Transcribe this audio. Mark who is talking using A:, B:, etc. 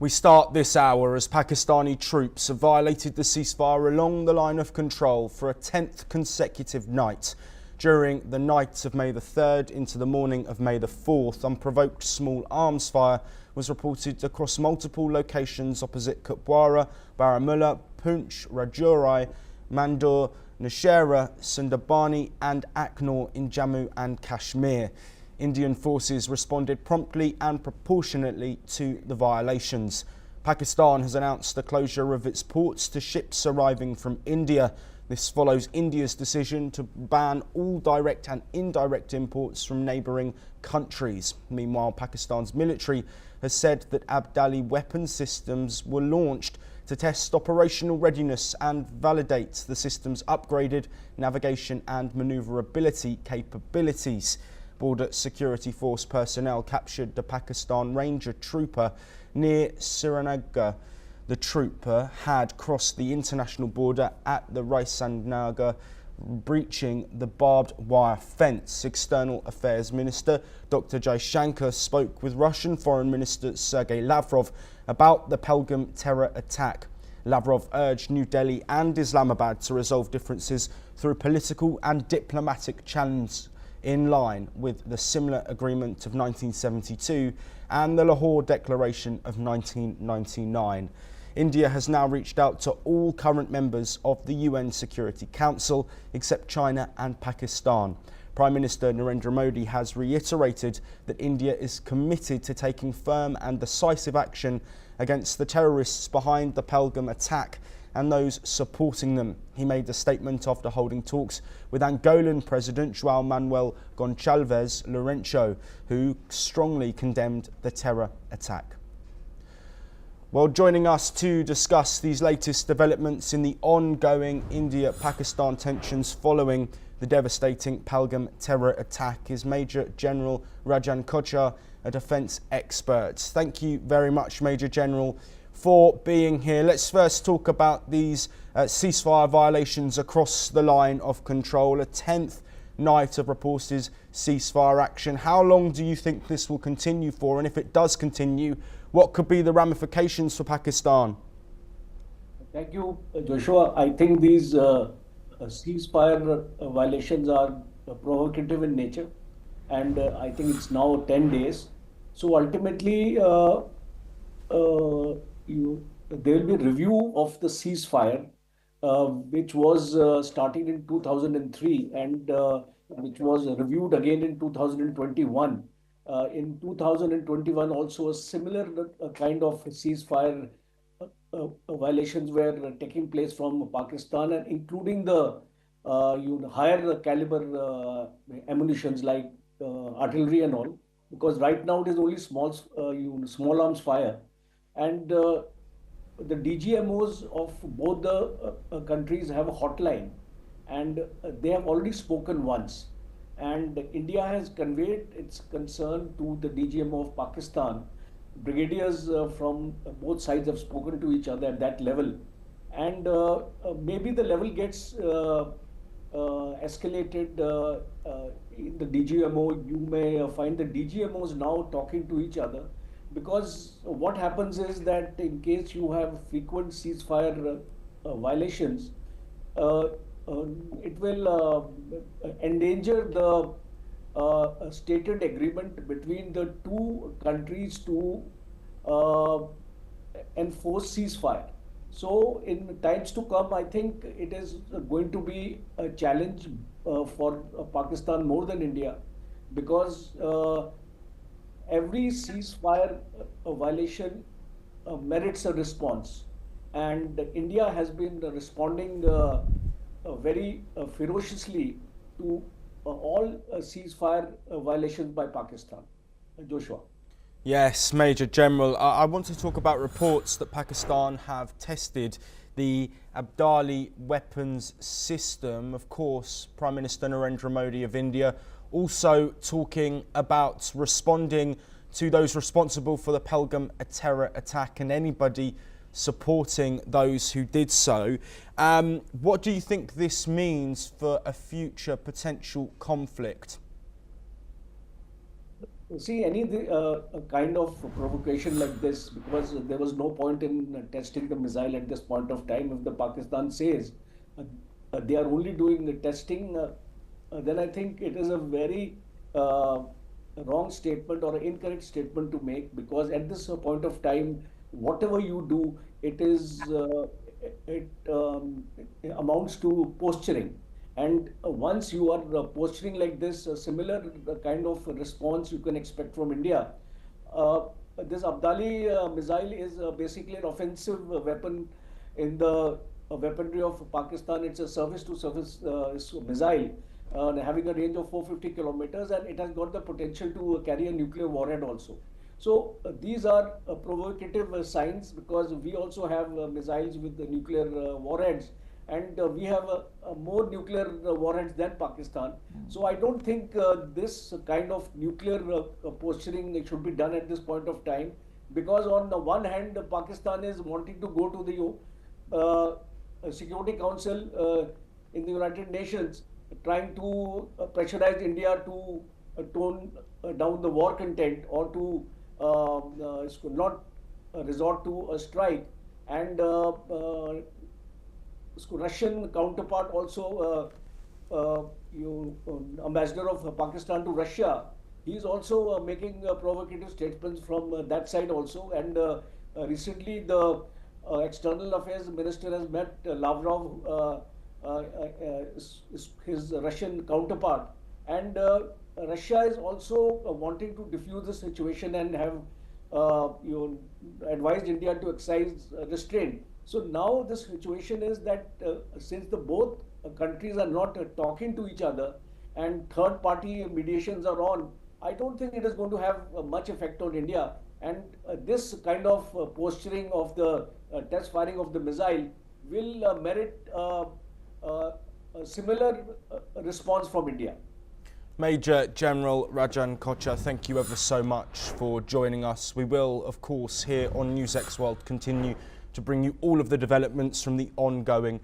A: We start this hour as Pakistani troops have violated the ceasefire along the line of control for a 10th consecutive night. During the night of May the 3rd into the morning of May the 4th, unprovoked small arms fire was reported across multiple locations opposite Kupwara, Baramulla, Poonch, Rajouri, Mandore, Nashera, Sundarbani and Aknor in Jammu and Kashmir. Indian forces responded promptly and proportionately to the violations. Pakistan has announced the closure of its ports to ships arriving from India. This follows India's decision to ban all direct and indirect imports from neighbouring countries. Meanwhile, Pakistan's military has said that Abdali weapon systems were launched to test operational readiness and validate the system's upgraded navigation and manoeuvrability capabilities. Border Security Force personnel captured the Pakistan Ranger trooper near Srinagar. The trooper had crossed the international border at the Raisanagar, breaching the barbed wire fence. External Affairs Minister Dr. Jaishankar spoke with Russian Foreign Minister Sergei Lavrov about the Pahalgam terror attack. Lavrov urged New Delhi and Islamabad to resolve differences through political and diplomatic channels, in line with the similar agreement of 1972 and the Lahore Declaration of 1999. India has now reached out to all current members of the UN Security Council except China and Pakistan. Prime Minister Narendra Modi has reiterated that India is committed to taking firm and decisive action against the terrorists behind the Pahalgam attack and those supporting them. He made the statement after holding talks with Angolan President João Manuel Gonçalves Lourenço, who strongly condemned the terror attack. Well, joining us to discuss these latest developments in the ongoing India-Pakistan tensions following the devastating Pahalgam terror attack is Major General Rajan Kochhar, a defence expert. Thank you very much, Major General, for being here. Let's first talk about these ceasefire violations across the line of control, a 10th night of reported ceasefire action. How long do you think this will continue for? And if it does continue, what could be the ramifications for Pakistan?
B: Thank you, Joshua. I think these ceasefire violations are provocative in nature, and I think it's now 10 days. So ultimately, there will be review of the ceasefire, which was starting in 2003 and which was reviewed again in 2021. In 2021, also a similar kind of ceasefire violations were taking place from Pakistan, and including the higher caliber ammunitions like artillery and all, because right now it is only small arms fire. And the DGMOs of both the countries have a hotline, and they have already spoken once. And India has conveyed its concern to the DGMO of Pakistan. Brigadiers from both sides have spoken to each other at that level. And maybe the level gets escalated in the DGMO. You may find the DGMOs now talking to each other, because what happens is that in case you have frequent ceasefire violations, it will endanger the stated agreement between the two countries to enforce ceasefire. So in times to come, I think it is going to be a challenge for Pakistan more than India, because every ceasefire violation merits a response, and India has been responding very ferociously to all ceasefire violations by Pakistan. Joshua.
A: Yes, Major General. I want to talk about reports that Pakistan have tested the Abdali weapons system. Of course, Prime Minister Narendra Modi of India also talking about responding to those responsible for the Pahalgam terror attack and anybody supporting those who did so. What do you think this means for a future potential conflict?
B: See, any kind of provocation like this, because there was no point in testing the missile at this point of time. If the Pakistan says uh, they are only doing the testing, then I think it is a very uh, wrong statement or incorrect statement to make, because at this point of time, whatever you do, it amounts to posturing. And once you are posturing like this, a similar kind of response you can expect from India. Uh, this Abdali missile is basically an offensive weapon in the weaponry of Pakistan. It's a surface to surface missile having a range of 450 kilometers, and it has got the potential to carry a nuclear warhead also. So these are provocative signs, because we also have missiles with the nuclear warheads, and we have more nuclear warheads than Pakistan. So I don't think this kind of nuclear posturing should be done at this point of time, because on the one hand, Pakistan is wanting to go to the Security Council in the United Nations, trying to pressurize India to tone down the war content, or to not resort to a strike. And Russian counterpart also, ambassador of Pakistan to Russia, he is also making provocative statements from that side also. And recently, the external affairs minister has met Lavrov, his Russian counterpart, and Russia is also wanting to diffuse the situation and have advised India to exercise restraint. So now the situation is that since the both countries are not talking to each other, and third party mediations are on, I don't think it is going to have much effect on India. And this kind of posturing of the test firing of the missile will merit a similar response from India.
A: Major General Rajan Kocher, thank you ever so much for joining us. We will, of course, here on NewsX World continue to bring you all of the developments from the ongoing